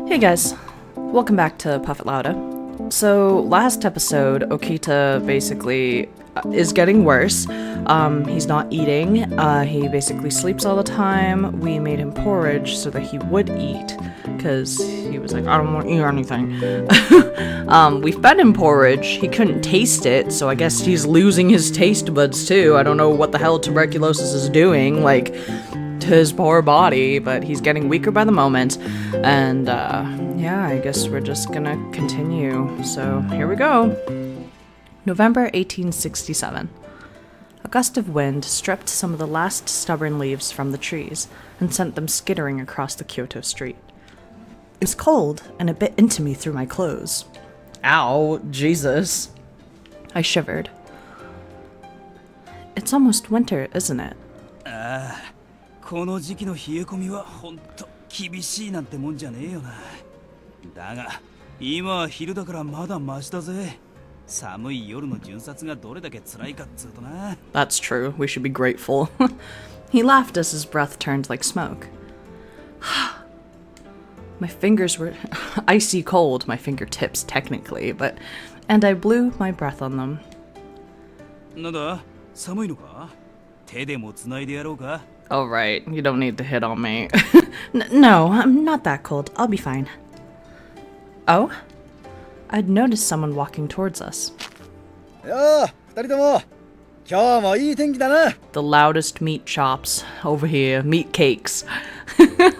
Hey guys, welcome back to Puffet Lauda. So last episode, Okita basically is getting worse. He's not eating. He basically sleeps all the time. We made him porridge so that he would eat, because he was like, I don't want to eat anything. We fed him porridge. He couldn't taste it, so I guess he's losing his taste buds too. I don't know what the hell tuberculosis is doing, like, to his poor body, but he's getting weaker by the moment. And, yeah, I guess we're just gonna continue. So, here we go. November 1867. A gust of wind stripped some of the last stubborn leaves from the trees and sent them skittering across the Kyoto street. It was cold, and it bit into me through my clothes. Ow, Jesus. I shivered. It's almost winter, isn't it? この時期の冷え込みはほんと厳しいなんてもんじゃねえよな。だが今は昼だからまだマシだぜ。寒い夜の巡察がどれだけ辛いかっつうとな。That's true. We should be grateful. He laughed as his breath turned like smoke. My fingers were icy cold, my fingertips technically, and I blew my breath on them. なんだ、寒いのか？手でも繋いでやろうか？ Oh, right. You don't need to hit on me. No, I'm not that cold. I'll be fine. Oh? I'd noticed someone walking towards us. Yeah, 二人とも今日もいい天気だな。 The loudest meat chops over here. Meat cakes.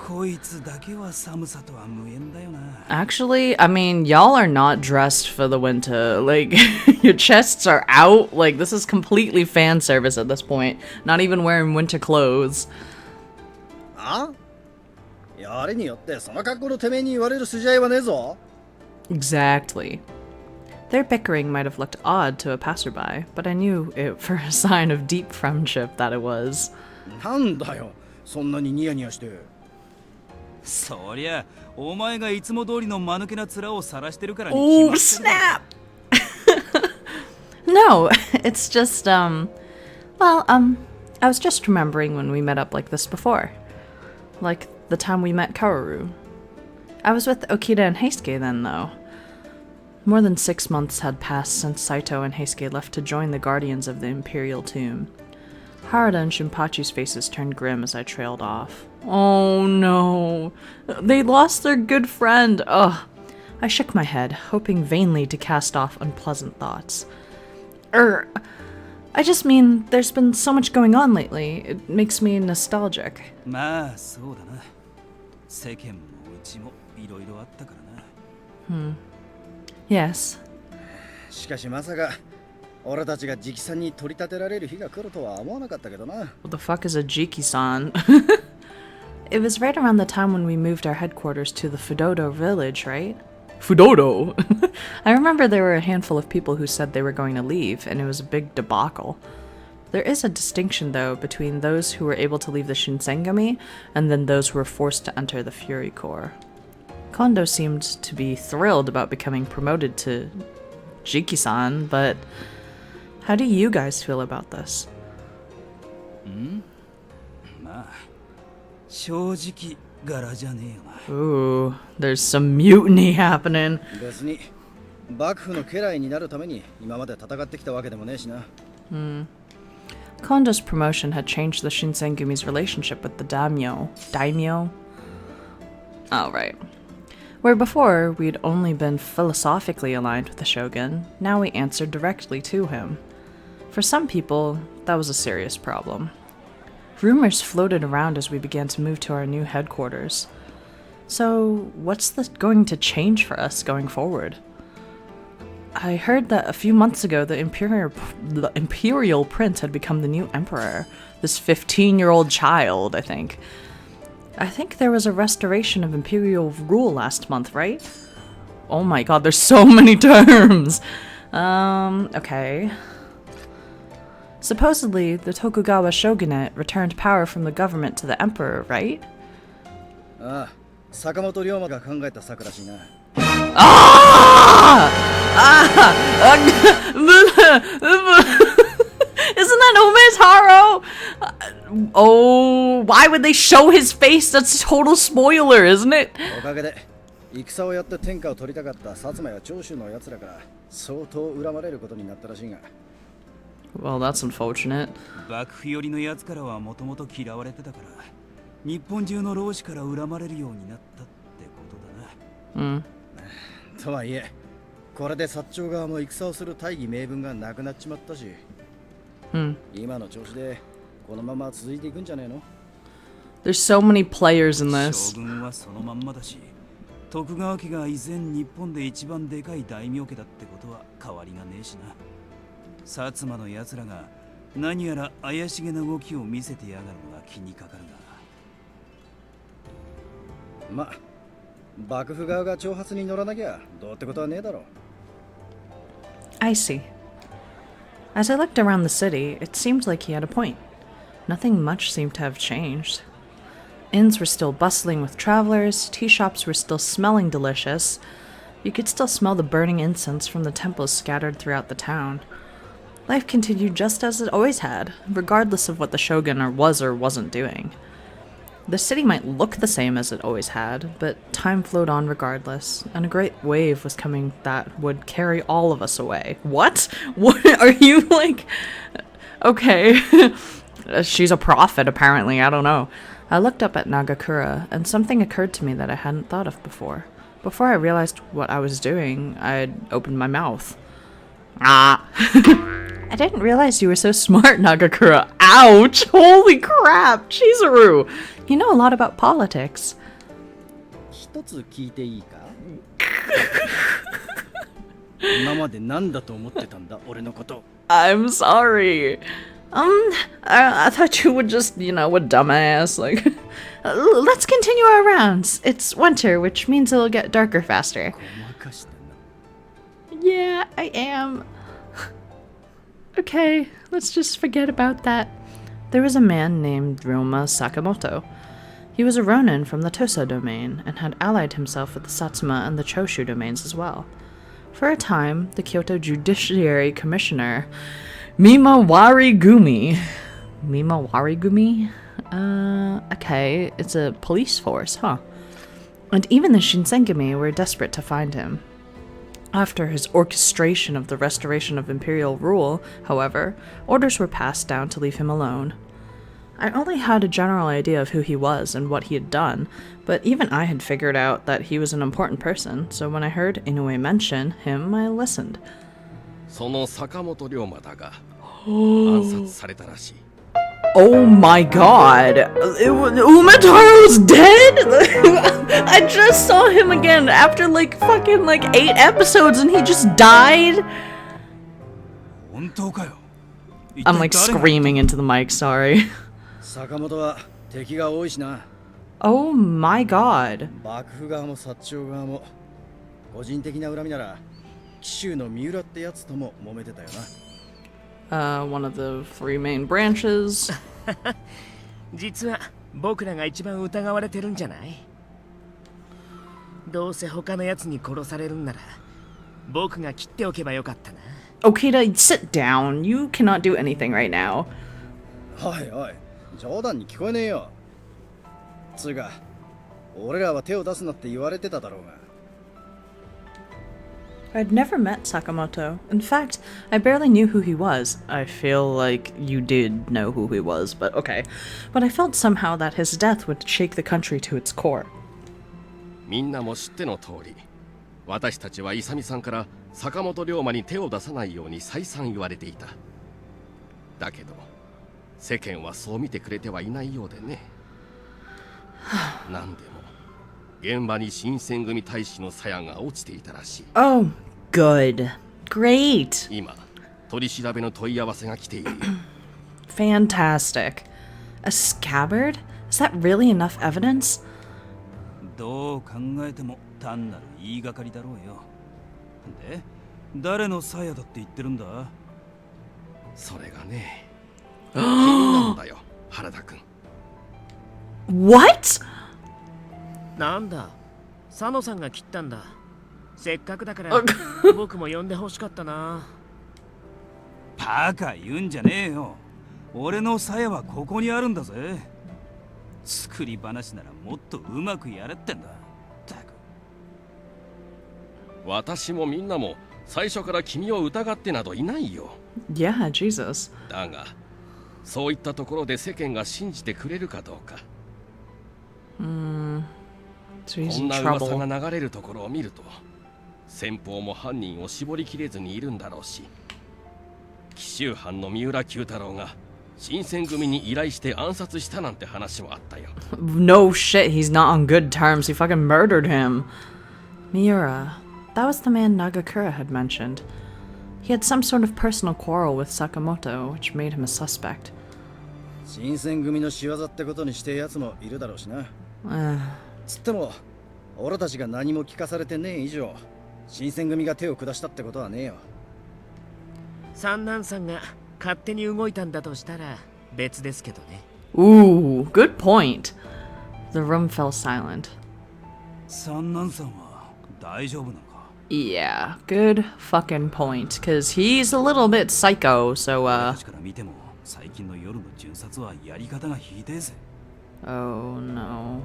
こいつだけは寒さとは無縁だよな。 Actually, I mean, y'all are not dressed for the winter. Like, your chests are out. Like, this is completely fan service at this point. Not even wearing winter clothes. あ？やれによってその格好のてめえに言われる筋合いはねえぞ。 Exactly. Their bickering might have looked odd to a passerby, but I knew it for a sign of deep friendship that it was. なんだよ、そんなにニヤニヤして。そりゃ、お前がいつも通りの間抜けな面を晒してるからに決まってるだろ。 Oh, snap! No, it's just, I was just remembering when we met up like this before. Like the time we met Kaoru. I was with Okita and Heisuke then, though. More than 6 months had passed since Saito and Heisuke left to join the Guardians of the Imperial Tomb. Harada and Shinpachi's faces turned grim as I trailed off. Oh no! They lost their good friend! Ugh! I shook my head, hoping vainly to cast off unpleasant thoughts. I just mean, there's been so much going on lately. It makes me nostalgic. まあそうだな。世間もうちもいろいろあったからな。Yes. しかしまさか俺たちが直参に取り立てられる日が来るとは思わなかったけどな。 What the fuck is a Jiki-san? It was right around the time when we moved our headquarters to the Fudodo village, right? Fudodo! I remember there were a handful of people who said they were going to leave, and it was a big debacle. There is a distinction, though, between those who were able to leave the Shinsengumi and then those who were forced to enter the Fury Corps. Kondo seemed to be thrilled about becoming promoted to Jiki-san, but how do you guys feel about this? まあ正直柄じゃねえよな。 Ooh, there's some mutiny happening. 別に幕府の家来になるために今まで戦ってきたわけでもねえしな。Kondo's promotion had changed the Shinsengumi's relationship with the daimyo. Daimyo? Oh, right. Where before we'd only been philosophically aligned with the shogun, now we answered directly to him. For some people, that was a serious problem. Rumors floated around as we began to move to our new headquarters. So, what's going to change for us going forward? I heard that a few months ago the Imperial Prince had become the new emperor. This 15-year-old child, I think. I think there was a restoration of Imperial rule last month, right? Oh my god, there's so many terms! Okay. Supposedly, the Tokugawa shogunate returned power from the government to the emperor, right? ああ、坂本龍馬が考えた策らしいな。 Ah! Isn't that Umetaro? Oh, why would they show his face? That's a total spoiler, isn't it? おかげで戦をやって天下を取りたかった薩摩や長州の奴らから相当恨まれることになったらしいが。Well, that's unfortunate. 幕府寄りの奴からはもともと嫌われてたから、日本中の浪士から恨まれるようになったってことだな。とはいえ、これで薩長側も戦をする大義名分がなくなっちまったし、今の調子でこのまま続いていくんじゃねえの？ There's so many players in this. 将軍はそのまんまだし、徳川家が以前日本で一番でかい大名家だってことは変わりがねえしな。薩摩の奴らが何やら怪しげな動きを見せてやがるのが気にかかるが。ま、幕府側が挑発に乗らなきゃどうってことはねえだろう。 I see. As I looked around the city, it seemed like he had a point. Nothing much seemed to have changed. Inns were still bustling with travelers, tea shops were still smelling delicious. You could still smell the burning incense from the temples scattered throughout the town. Life continued just as it always had, regardless of what the shogun was or wasn't doing. The city might look the same as it always had, but time flowed on regardless, and a great wave was coming that would carry all of us away. What? What are you like? Okay. She's a prophet, apparently. I don't know. I looked up at Nagakura, and something occurred to me that I hadn't thought of before. Before I realized what I was doing, I'd opened my mouth. Ah. I didn't realize you were so smart, Nagakura. Ouch! Holy crap! Chizuru! You know a lot about politics. 一つ聞いていいか？今まで何だと思ってたんだ、俺のこと。I'm sorry. I thought you would just, a dumbass. Like, let's continue our rounds. It's winter, which means it'll get darker faster. Yeah, I am. Okay, let's just forget about that. There was a man named Ryoma Sakamoto. He was a ronin from the Tosa domain and had allied himself with the Satsuma and the Choshu domains as well. For a time, the Kyoto Judiciary Commissioner, Mimawari Gumi. Okay, it's a police force, huh? And even the Shinsengumi were desperate to find him. After his orchestration of the restoration of imperial rule, however, orders were passed down to leave him alone. I only had a general idea of who he was and what he had done, but even I had figured out that he was an important person, so when I heard Inoue mention him, I listened. その坂本龍馬だが暗殺されたらしい。 Oh my god! Umetaro's dead?! I just saw him again after fucking 8 episodes and he just died? 本当かよ。 I'm screaming into the mic, sorry. 坂本は敵が多いしな。 Oh my god. 幕府側も薩長側も個人的な恨みなら紀州の三浦ってやつとも揉めてたよな。 One of the 3 main branches. 実は僕らが一番疑われてるんじゃない？どうせ他のやつに殺されるんなら僕が切っておけばよかったな。 Okita, sit down. You cannot do anything right now. おいおい、冗談に聞こえねえよ。つうか、俺らは手を出すなって言われてただろうが。 I'd never met Sakamoto. In fact, I barely knew who he was. I feel like you did know who he was, but okay. But I felt somehow that his death would shake the country to its core. みんなも知っての通り、私たちは勇さんから坂本龍馬に手を出さないように再三言われていた。だけど、世間はそう見てくれてはいないようでね。なんでも、現場に新選組大使の鞘が落ちていたらしい。 Oh, good. Great. 今、取り調べの問い合わせが来ているよ。Fantastic. A scabbard? Is that really enough evidence? どう考えても単なる言いがかりだろうよ。で、誰の鞘だって言ってるんだ？それがね、気になるんだよ、原田君。What? なんだ、佐野さんが切ったんだ。せっかくだから僕も呼んでほしかったな。バカ言うんじゃねえよ。俺の鞘はここにあるんだぜ。作り話ならもっとうまくやれってんだ。たく。私もみんなも最初から君を疑ってなどいないよ。 Yeah, Jesus. だがそういったところで世間が信じてくれるかどうか。 So he's こ in んな噂 trouble. が流れるところを見ると先方も犯人を絞りきれずにいるんだろうし、紀州藩の三浦九太郎が新選組に依頼して暗殺したなんて話もあったよ。 No shit, he's not on good terms. He fucking murdered him. Miura. That was the man Nagakura had mentioned. He had some sort of personal quarrel with Sakamoto, which made him a suspect. 新選組の仕業ってことにしてやつもいるだろうしな。つっても俺たちが何も聞かされてねえ以上、新選組が手を下したってことはねえよ。三男さんが勝手に動いたんだとしたら別ですけどね。 Ooh, good point. The room fell silent. 三男さんは大丈夫なのか？ Yeah, good fucking point. Cause he's a little bit psycho, so 俺たちから見ても最近の夜の巡察はやり方がひでえぜ。 Oh no.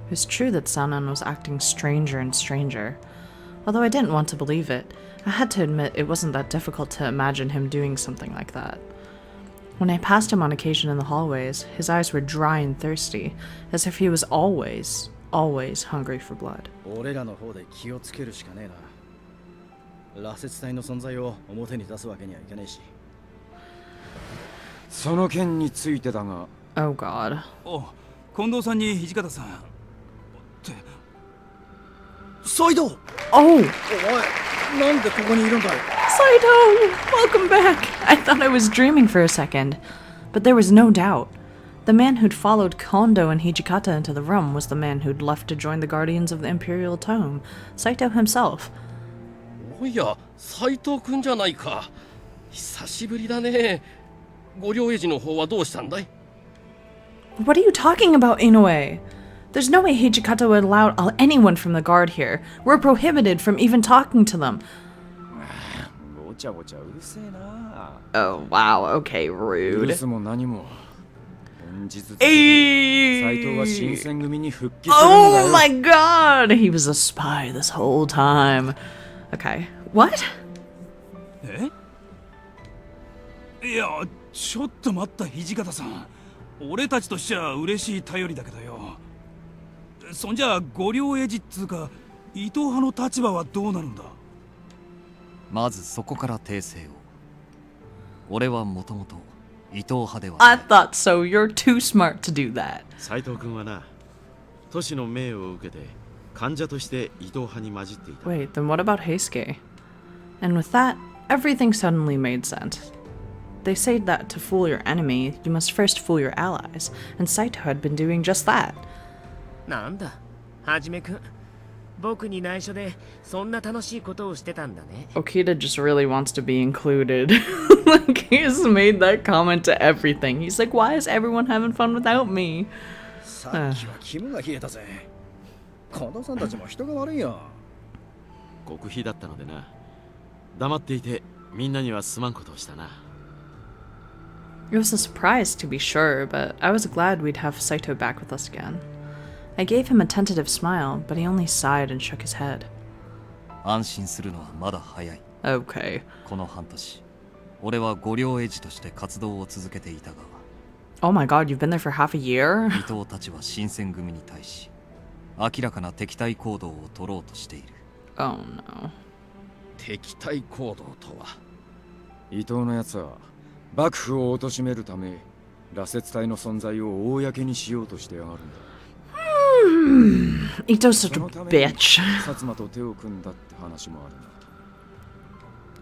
It was true that Sanan was acting stranger and stranger. Although I didn't want to believe it, I had to admit it wasn't that difficult to imagine him doing something like that. When I passed him on occasion in the hallways, his eyes were dry and thirsty, as if he was always hungry for blood. 俺らの方で気をつけるしかねえな。羅刹隊の存在を表に出すわけにはいかねえし。その件についてだが、 Oh god. お、近藤さんに土方さんって。サイド。 Oh! お前、なんでここにいるんだい？ Saito! Welcome back! I thought I was dreaming for a second. But there was no doubt. The man who'd followed Kondo and Hijikata into the room was the man who'd left to join the Guardians of the Imperial Tome, Saito himself. おや、斉藤くんじゃないか。久しぶりだね。ご両英治の方はどうしたんだい？ What are you talking about, Inoue? There's no way Hijikata would allow anyone from the guard here. We're prohibited from even talking to them. ごちゃごちゃうるせえな。 Oh, wow, okay, 許 rude. すも何も。本日付で Hey! 斎藤は新選組に復帰するんだ Oh よ。 my god! He was a spy this whole time. Okay. What? え？いや、ちょっと待った土方さん。俺たちとしちゃ嬉しい頼りだけどよ。そんじゃ五両英治っつうか伊藤派の立場はどうなるんだ？まずそこから訂正を。俺はもともと伊藤派では I ない。 thought so. You're too smart to do that. 斉藤君はな、都市の命を受けて患者として伊藤派に混じっていた。 Wait, then what about Heisuke? And with that, everything suddenly made sense. They say that to fool your enemy, you must first fool your allies, and Saito had been doing just that. なんだ、はじめくん。僕に内緒でそんな楽しいことをしてたんだね。 Okita just really wants to be included. Like, he's made that comment to everything. He's like, why is everyone having fun without me? さっきは肝が冷えたぜ。近藤さんたちも人が悪いよ。極秘だったのでな。黙っていてみんなにはすまんことをしたな。It was a surprise, to be sure, but I was glad we'd have Saito back with us again. I gave him a tentative smile, but he only sighed and shook his head. 安心するのはまだ早い。 Okay. この半年、俺は五両英治として活動を続けていたが、 Oh my god, you've been there for half a year? 伊藤たちは新選組に対し、明らかな敵対行動を取ろうとしている。 Oh no. 敵対行動とは？伊藤のやつは幕府を貶めるため羅刹隊の存在を公にしようとしてやがるんだ。 Ito's such そ a のために bitch. 薩摩と手を組んだって話もあるな。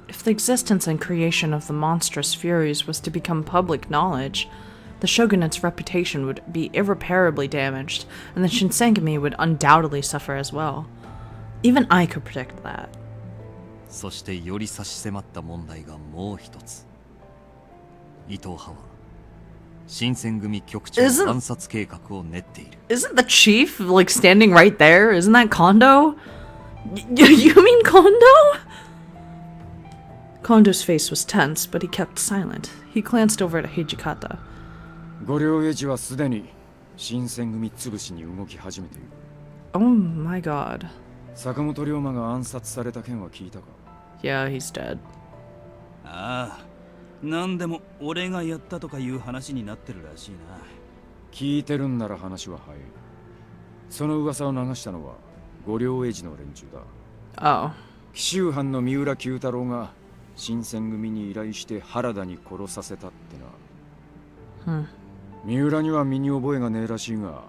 If the existence and creation of the monstrous furies was to become public knowledge, the shogunate's reputation would be irreparably damaged, and the Shinsengumi would undoubtedly suffer as well. Even I could predict that. そしてより差し迫った問題がもう一つ。伊藤派は新選組局長 Isn't- 暗殺計画を練っている。 Isn't the chief, like, standing right there? Isn't that Kondo? You mean Kondo? Kondo's face was tense, but he kept silent. He glanced over at Hijikata. 五両英治はすでに新選組潰しに動き始めている。 Oh my god. 坂本龍馬が暗殺された件は聞いたか？ Yeah, he's dead. ああ、なんでも俺がやったとかいう話になってるらしいな。聞いてるんなら話は早い。その噂を流したのは五両英治の連中だ。Oh. 紀州藩の三浦九太郎が新選組に依頼して原田に殺させたってな。三浦には身に覚えがねえらしいが、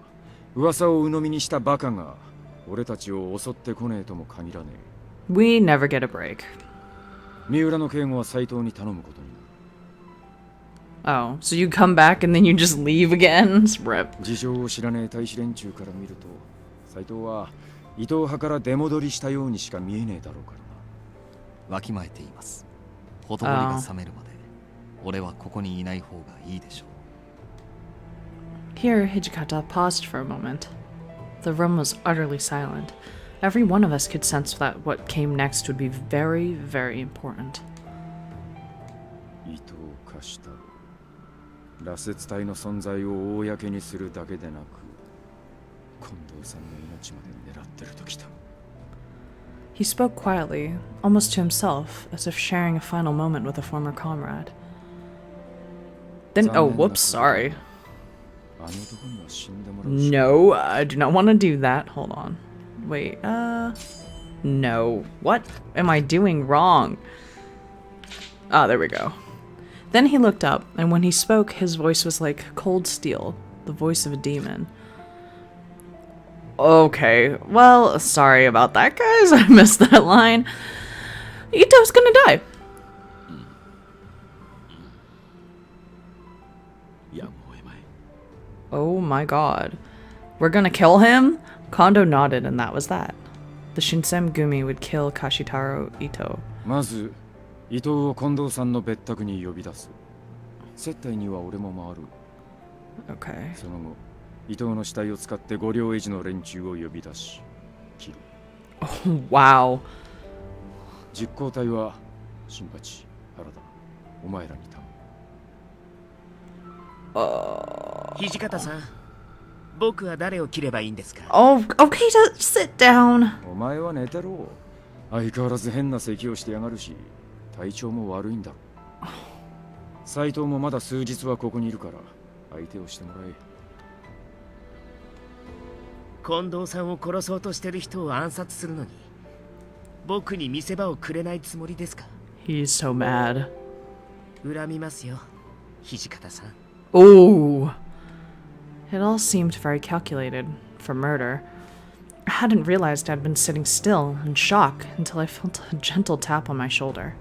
噂を鵜呑みにしたバカが俺たちを襲ってこねえとも限らねえ。 We never get a break. 三浦の警護は斎藤に頼むことになる。 Oh, so you come back and then you just leave again? Rip. 事情を知らねえ大使連中から見ると、斎藤は伊藤派から出戻りしたようにしか見えねえだろうからな。わきまえています。ほとぼりが冷めるまで俺はここにいない方がいいでしょう。 Here, Hijikata paused for a moment. The room was utterly silent. Every one of us could sense that what came next would be very, very important. 伊藤貸太郎、羅刹隊の存在を公にするだけでなく、近藤さんの命まで狙ってるときた。 He spoke quietly, almost to himself, as if sharing a final moment with a former comrade. Then, oh, whoops, sorry. あの男には死んでもらうし。 No, I do not want to do that. Hold on. Wait, no. What am I doing wrong? Ah, there we go. Then he looked up, and when he spoke, his voice was like cold steel, the voice of a demon. Okay, well, sorry about that, guys. I missed that line. Ito's gonna die. Oh my god. We're gonna kill him? Kondo nodded, and that was that. The Shinsengumi would kill Kashitaro Ito. まず伊藤を近藤さんの別宅に呼び出す。接待には俺も回る。 Okay. その後、伊藤の死体を使って五両英治の連中を呼び出し、切る。 Oh, wow. 実行隊は新八、原田、お前らに頼む。土方さん、僕は誰を切ればいいんですか？ Oh, okay, sit down. お前は寝てろ。相変わらず変な咳をしてやがるし、体調も悪いんだろ。斎藤もまだ数日はここにいるから相手をしてもらえ。近藤さんを殺そうとしてる人を暗殺するのに、僕に見せ場をくれないつもりですか？ He's so mad. 恨みますよ、土方さん。 Oh. It all seemed very calculated for murder. I hadn't realized I'd been sitting still in shock until I felt a gentle tap on my shoulder.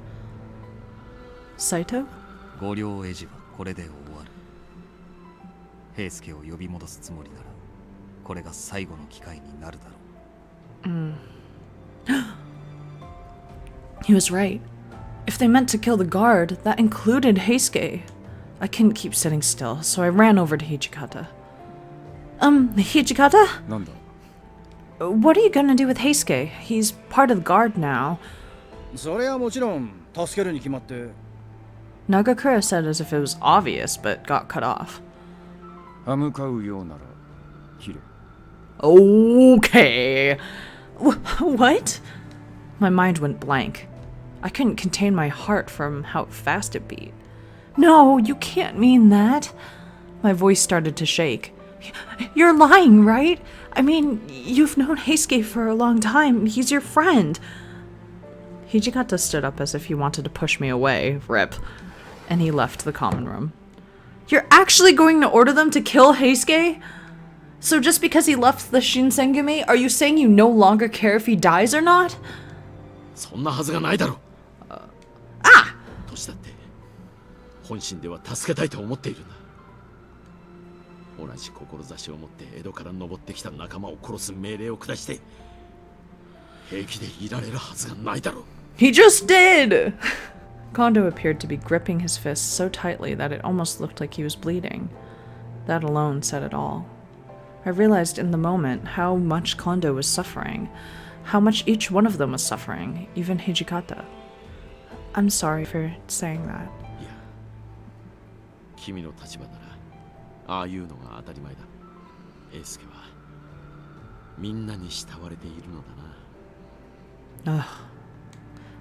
Saito? 五両英治はこれで終わる。平助を呼び戻すつもりなら、これが最後の機会になるだろう。He was right. If they meant to kill the guard, that included Heisuke. I couldn't keep sitting still, so I ran over to Hijikata. Hijikata? なんだ？ What are you gonna do with Heisuke? He's part of the guard now. それはもちろん助けるに決まって。 Nagakura said as if it was obvious, but got cut off. 歯向かうようなら切れ。 Okay. What? My mind went blank. I couldn't contain my heart from how fast it beat. No, you can't mean that. My voice started to shake. You're lying, right? I mean, you've known Heisuke for a long time. He's your friend. Hijikata stood up as if he wanted to push me away, rip, and he left the common room. You're actually going to order them to kill Heisuke? So just because he left the Shinsengumi, are you saying you no longer care if he dies or not? そんなはずがないだろう。Ah! 年だって本心では助けたいと思っているんだ。同じ志を持って江戸から登ってきた仲間を殺す命令を下して平気でいられるはずがないだろう。 He just did! Kondo appeared to be gripping his fists so tightly that it almost looked like he was bleeding. That alone said it all. I realized in the moment how much Kondo was suffering, how much each one of them was suffering, even Hijikata. I'm sorry for saying that. いや、君の立場ならああいうのが当たり前だ。英介はみんなに慕われているのだな。Ugh.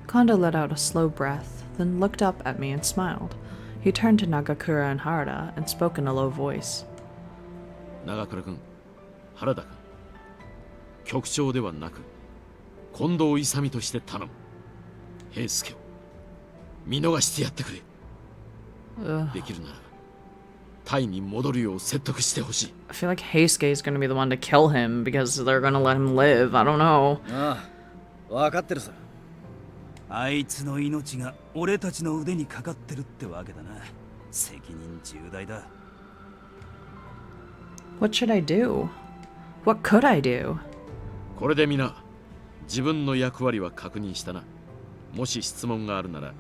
Kondo let out a slow breath, then looked up at me and smiled. He turned to Nagakura and Harada and spoke in a low voice. 長倉君、原田君、局長ではなく近藤勇として頼む。平助を見逃してやってくれ。できるならタイに戻るよう説得してほしい。I feel like Heisuke is going to be the one to kill him because they're going to let him live. I don't know. ああ、わかってるさ。あいつの命が俺たちの腕にかかってるってわけだな。責任重大だ。What should I do? What could I do? これで皆自分の役割は確認したな。もし質問があるなら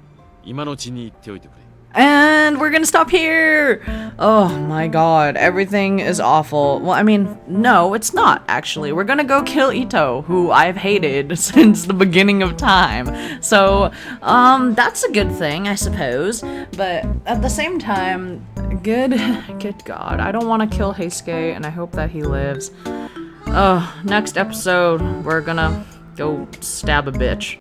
今のうちに言っておいてくれ。And we're gonna stop here! Oh my god, everything is awful. Well, I mean, no, it's not, actually. We're gonna go kill Ito, who I've hated since the beginning of time. So, that's a good thing, I suppose. But at the same time, good god, I don't want to kill Heisuke, and I hope that he lives. Next episode, we're gonna go stab a bitch.